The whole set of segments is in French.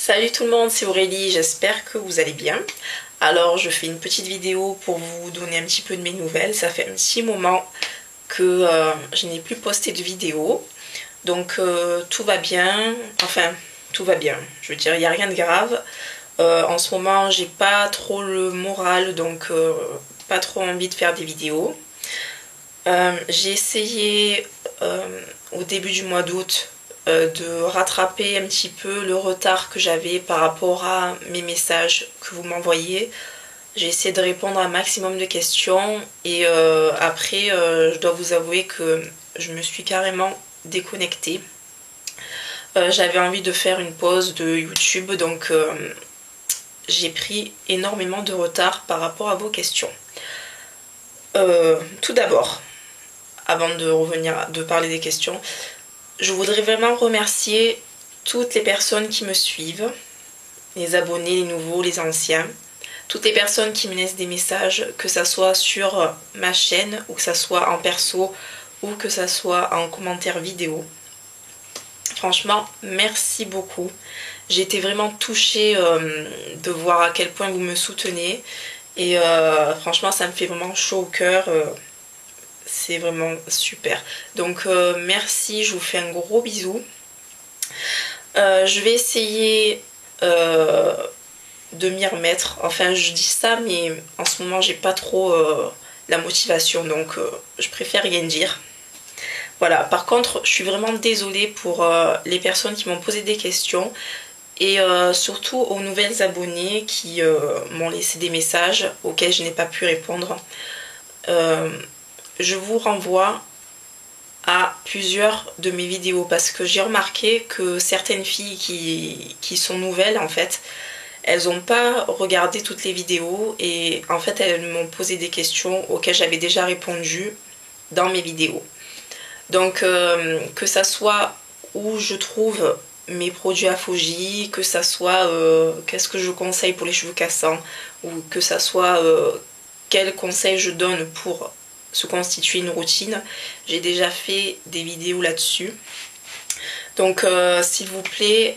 Salut tout le monde, c'est Aurélie, j'espère que vous allez bien. Alors je fais une petite vidéo pour vous donner un petit peu de mes nouvelles. Ça fait un petit moment que je n'ai plus posté de vidéo. Donc tout va bien, enfin tout va bien. Je veux dire, il n'y a rien de grave. En ce moment j'ai pas trop le moral, donc pas trop envie de faire des vidéos. J'ai essayé au début du mois d'août de rattraper un petit peu le retard que j'avais par rapport à mes messages que vous m'envoyez. J'ai essayé de répondre à un maximum de questions et après je dois vous avouer que je me suis carrément déconnectée. J'avais envie de faire une pause de YouTube, donc j'ai pris énormément de retard par rapport à vos questions. Tout d'abord, avant de revenir de parler des questions, je voudrais vraiment remercier toutes les personnes qui me suivent, les abonnés, les nouveaux, les anciens, toutes les personnes qui me laissent des messages, que ça soit sur ma chaîne, ou que ça soit en perso, ou que ça soit en commentaire vidéo. Franchement, merci beaucoup. J'ai été vraiment touchée de voir à quel point vous me soutenez. Et franchement, ça me fait vraiment chaud au cœur. C'est vraiment super. Donc merci, je vous fais un gros bisou. Je vais essayer de m'y remettre. Enfin, je dis ça, mais en ce moment, j'ai pas trop la motivation, donc je préfère rien dire. Voilà, par contre, je suis vraiment désolée pour les personnes qui m'ont posé des questions et surtout aux nouvelles abonnées qui m'ont laissé des messages auxquels je n'ai pas pu répondre. Je vous renvoie à plusieurs de mes vidéos parce que j'ai remarqué que certaines filles qui sont nouvelles en fait, elles n'ont pas regardé toutes les vidéos et en fait elles m'ont posé des questions auxquelles j'avais déjà répondu dans mes vidéos. Donc que ça soit où je trouve mes produits à Fuji, que ça soit qu'est-ce que je conseille pour les cheveux cassants, ou que ça soit quels conseils je donne pour se constituer une routine. J'ai déjà fait des vidéos là-dessus. Donc s'il vous plaît,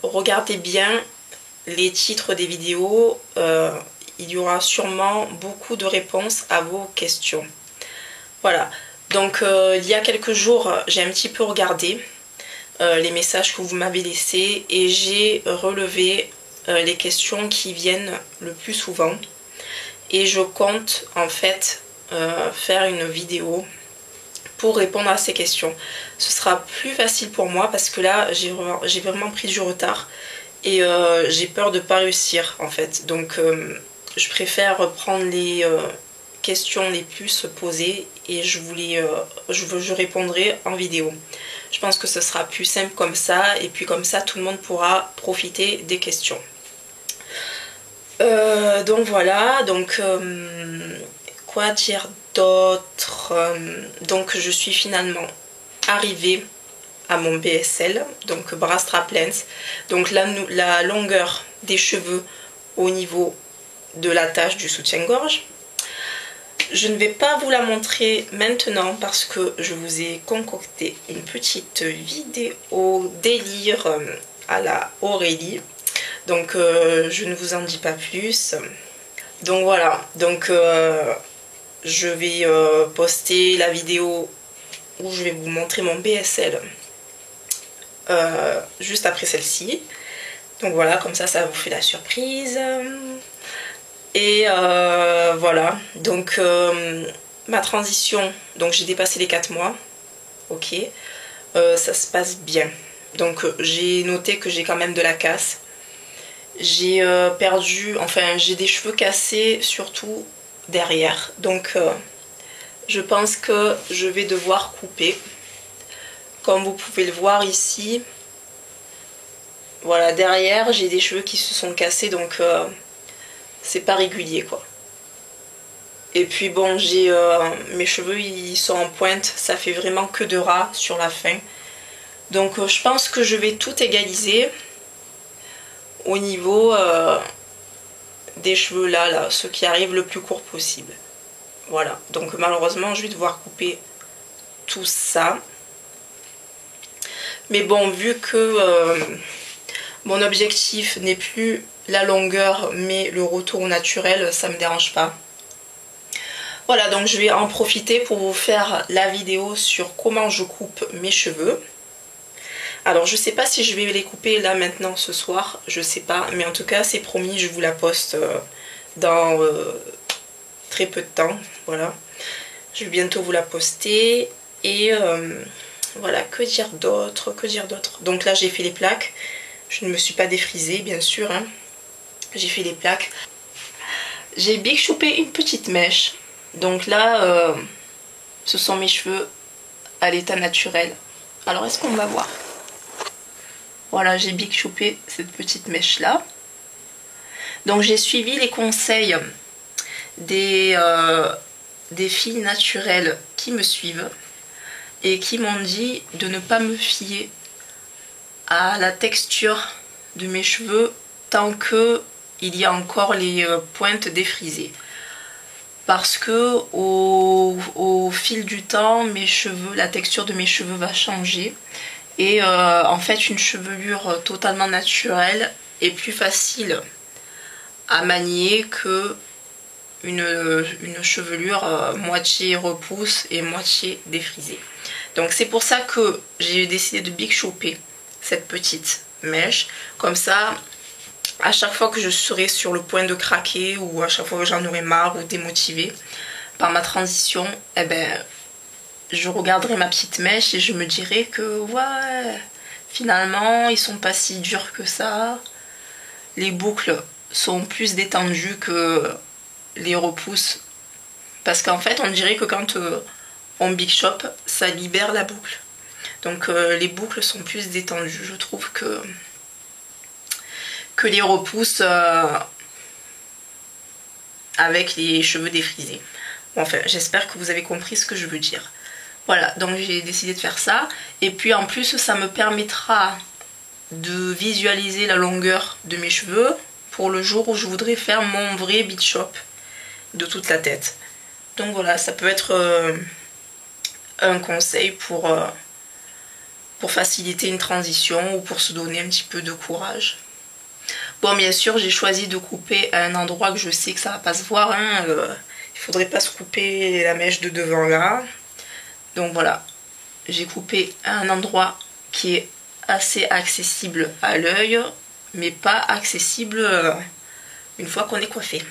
regardez bien les titres des vidéos. Il y aura sûrement beaucoup de réponses à vos questions. Voilà. Donc il y a quelques jours, j'ai un petit peu regardé les messages que vous m'avez laissés et j'ai relevé les questions qui viennent le plus souvent. Et je compte en fait faire une vidéo pour répondre à ces questions. Ce sera plus facile pour moi parce que là j'ai vraiment pris du retard et j'ai peur de ne pas réussir en fait. Donc je préfère prendre les questions les plus posées et je répondrai en vidéo. Je pense que ce sera plus simple comme ça et puis comme ça tout le monde pourra profiter des questions. Donc voilà, donc quoi dire d'autre. Donc je suis finalement arrivée à mon BSL, donc bras strapless, donc la longueur des cheveux au niveau de l'attache du soutien-gorge. Je ne vais pas vous la montrer maintenant parce que je vous ai concocté une petite vidéo délire à la Aurélie. Donc je ne vous en dis pas plus. Donc voilà, donc je vais poster la vidéo où je vais vous montrer mon BSL juste après celle-ci. Donc voilà, comme ça vous fait la surprise. Et voilà, donc ma transition, donc j'ai dépassé les 4 mois, ok, ça se passe bien. Donc j'ai noté que j'ai quand même de la casse. J'ai perdu, enfin j'ai des cheveux cassés surtout derrière. Donc je pense que je vais devoir couper. Comme vous pouvez le voir ici, voilà, derrière j'ai des cheveux qui se sont cassés, donc c'est pas régulier quoi. Et puis bon, j'ai mes cheveux ils sont en pointe, ça fait vraiment que de ras sur la fin. Donc je pense que je vais tout égaliser au niveau des cheveux là, ceux qui arrivent le plus court possible. Voilà, donc malheureusement je vais devoir couper tout ça. Mais bon, vu que Mon objectif n'est plus la longueur, mais le retour au naturel, ça me dérange pas. Voilà, donc je vais en profiter pour vous faire la vidéo sur comment je coupe mes cheveux. Alors je sais pas si je vais les couper là maintenant ce soir, je sais pas, mais en tout cas c'est promis, je vous la poste dans très peu de temps, voilà. Je vais bientôt vous la poster et voilà, que dire d'autre, que dire d'autre. Donc là j'ai fait les plaques, je ne me suis pas défrisée bien sûr, hein. J'ai fait les plaques. J'ai big choupé une petite mèche, donc là ce sont mes cheveux à l'état naturel. Alors est-ce qu'on va voir? Voilà, j'ai big choupé cette petite mèche là. Donc j'ai suivi les conseils des filles naturelles qui me suivent et qui m'ont dit de ne pas me fier à la texture de mes cheveux tant que il y a encore les pointes défrisées. Parce que au fil du temps, mes cheveux, la texture de mes cheveux va changer. Et en fait, une chevelure totalement naturelle est plus facile à manier que une chevelure moitié repousse et moitié défrisée. Donc c'est pour ça que j'ai décidé de big choper cette petite mèche. Comme ça, à chaque fois que je serai sur le point de craquer ou à chaque fois que j'en aurai marre ou démotivée par ma transition, eh ben, je regarderai ma petite mèche et je me dirai que ouais, finalement ils sont pas si durs que ça. Les boucles sont plus détendues que les repousses. Parce qu'en fait on dirait que quand on big chop, ça libère la boucle. Donc les boucles sont plus détendues. Je trouve que les repousses avec les cheveux défrisés. Bon, enfin, j'espère que vous avez compris ce que je veux dire. Voilà, donc j'ai décidé de faire ça. Et puis en plus, ça me permettra de visualiser la longueur de mes cheveux pour le jour où je voudrais faire mon vrai beat chop de toute la tête. Donc voilà, ça peut être un conseil pour faciliter une transition ou pour se donner un petit peu de courage. Bon, bien sûr, j'ai choisi de couper à un endroit que je sais que ça va pas se voir. Hein, il faudrait pas se couper la mèche de devant là. Donc voilà, j'ai coupé à un endroit qui est assez accessible à l'œil, mais pas accessible une fois qu'on est coiffé.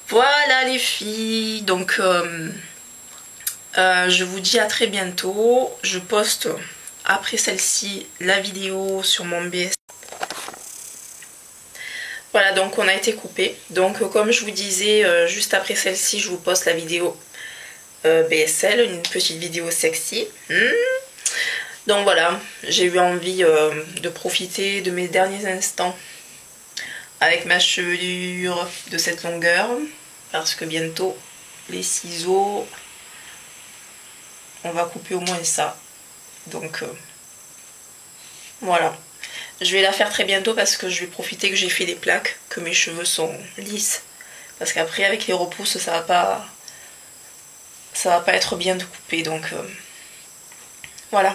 Voilà les filles, donc je vous dis à très bientôt. Je poste après celle-ci la vidéo sur mon BS. Voilà, donc on a été coupé. Donc comme je vous disais, juste après celle-ci, je vous poste la vidéo BSL, une petite vidéo sexy. Donc voilà, j'ai eu envie de profiter de mes derniers instants avec ma chevelure de cette longueur. Parce que bientôt, les ciseaux, on va couper au moins ça. Donc voilà. Je vais la faire très bientôt parce que je vais profiter que j'ai fait des plaques, que mes cheveux sont lisses. Parce qu'après avec les repousses ça va pas être bien de couper, donc voilà.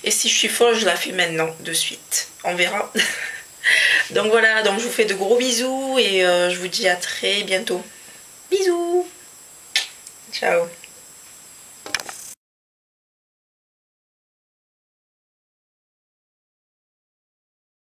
Et si je suis folle, je la fais maintenant, de suite. On verra. Donc voilà, donc je vous fais de gros bisous et je vous dis à très bientôt. Bisous. Ciao.